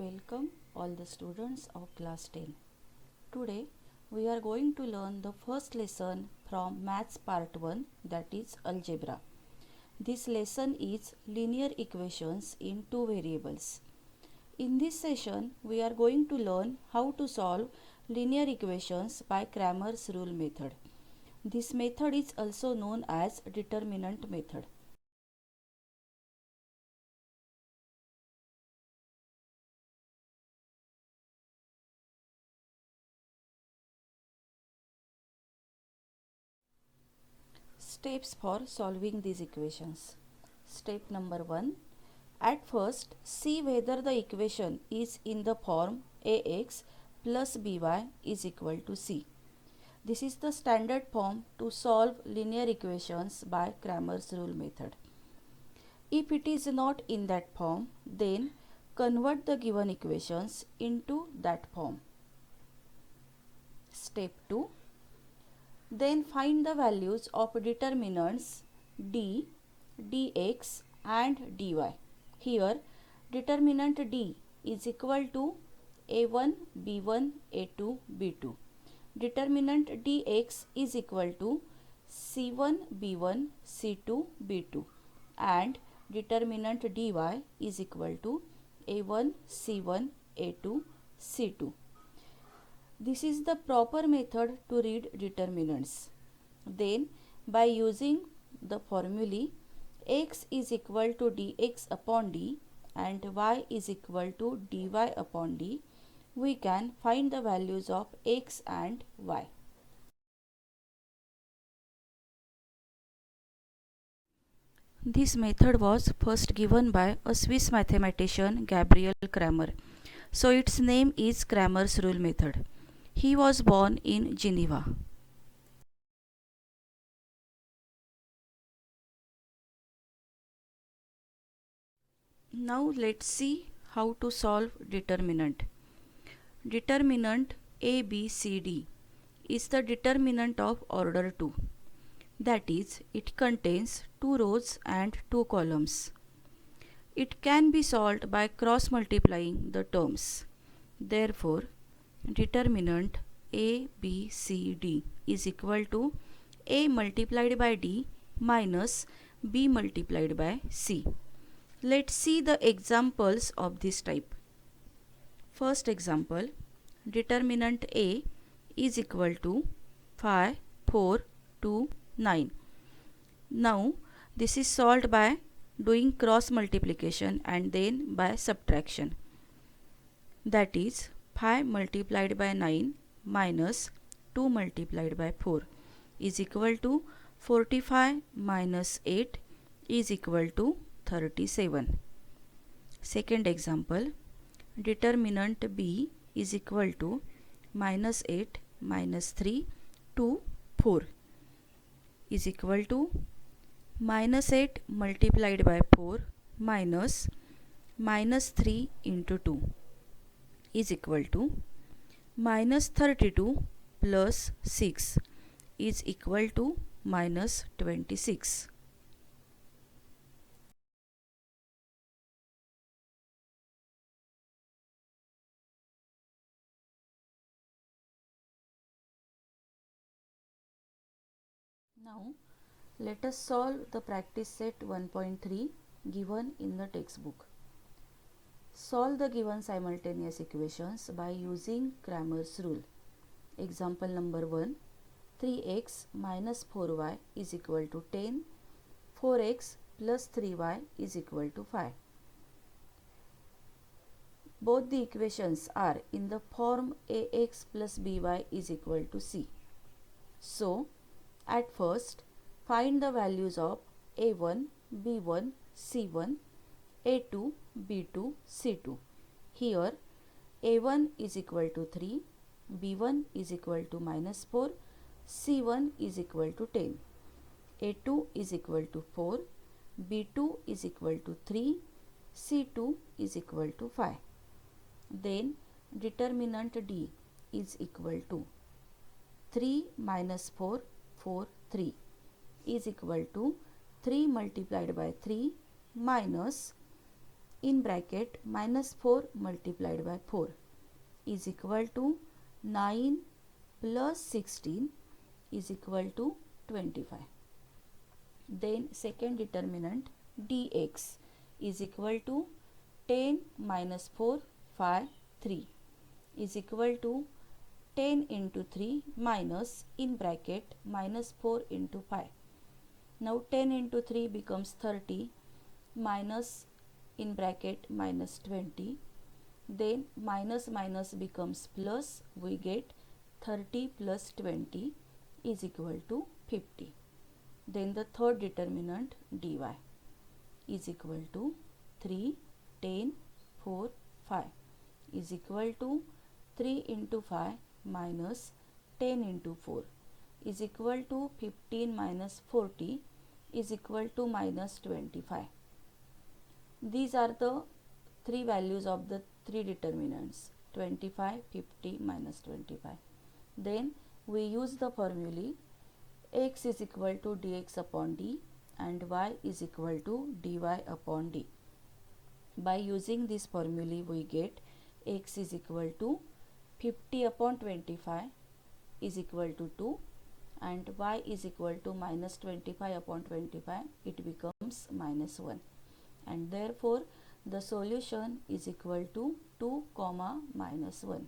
Welcome all the students of class 10. Today we are going to learn the first lesson from Maths Part 1, that is Algebra. This lesson is linear equations in two variables. In this session we are going to learn how to solve linear equations by Cramer's rule method. This method is also known as determinant method. Steps for solving these equations. Step number 1. At first, see whether the equation is in the form ax plus by is equal to c. This is the standard form to solve linear equations by Cramer's rule method. If it is not in that form, then convert the given equations into that form. Step 2. Then find the values of determinants d, dx and dy. Here determinant d is equal to a1, b1, a2, b2. Determinant dx is equal to c1, b1, c2, b2. And determinant dy is equal to a1, c1, a2, c2. This is the proper method to read determinants. Then by using the formulae x is equal to dx upon d and y is equal to dy upon d, we can find the values of x and y. This method was first given by a Swiss mathematician Gabriel Cramer. So its name is Cramer's rule method. He was born in Geneva. Now let's see how to solve determinant. Determinant ABCD is the determinant of order 2. That is, it contains 2 rows and 2 columns. It can be solved by cross multiplying the terms. Therefore, determinant A, B, C, D is equal to A multiplied by D minus B multiplied by C. Let's see the examples of this type. First example, determinant A is equal to 5, 4, 2, 9. Now, this is solved by doing cross multiplication and then by subtraction. That is 5 multiplied by 9 minus 2 multiplied by 4 is equal to 45 minus 8 is equal to 37. Second example, determinant B is equal to minus 8 minus 3 to 4 is equal to minus 8 multiplied by 4 minus 3 into 2 is equal to minus 32 plus 6 is equal to minus 26. Now let us solve the practice set 1.3 given in the textbook. Solve the given simultaneous equations by using Cramer's rule. Example number 1. 3x minus 4y is equal to 10. 4x plus 3y is equal to 5. Both the equations are in the form ax plus by is equal to c. So, at first, find the values of a1, b1, c1, a2, b2, c2. Here a1 is equal to 3, b1 is equal to minus 4, c1 is equal to 10, a2 is equal to 4, b2 is equal to 3, c2 is equal to 5. Then determinant d is equal to 3 minus 4, 4, 3 is equal to 3 multiplied by 3 minus in bracket minus 4 multiplied by 4 is equal to 9 plus 16 is equal to 25. Then second determinant dx is equal to 10 minus 4 5 3 is equal to 10 into 3 minus in bracket minus 4 into 5. Now 10 into 3 becomes 30 minus in bracket minus 20. Then minus minus becomes plus, we get 30 plus 20 is equal to 50. Then the third determinant dy is equal to 3, 10, 4, 5 is equal to 3 into 5 minus 10 into 4 is equal to 15 minus 40 is equal to minus 25. These are the three values of the three determinants 25, 50 minus 25. Then we use the formulae x is equal to dx upon d and y is equal to dy upon d. By using this formulae we get x is equal to 50 upon 25 is equal to 2 and y is equal to minus 25 upon 25, it becomes minus 1, and therefore the solution is equal to 2 comma minus 1.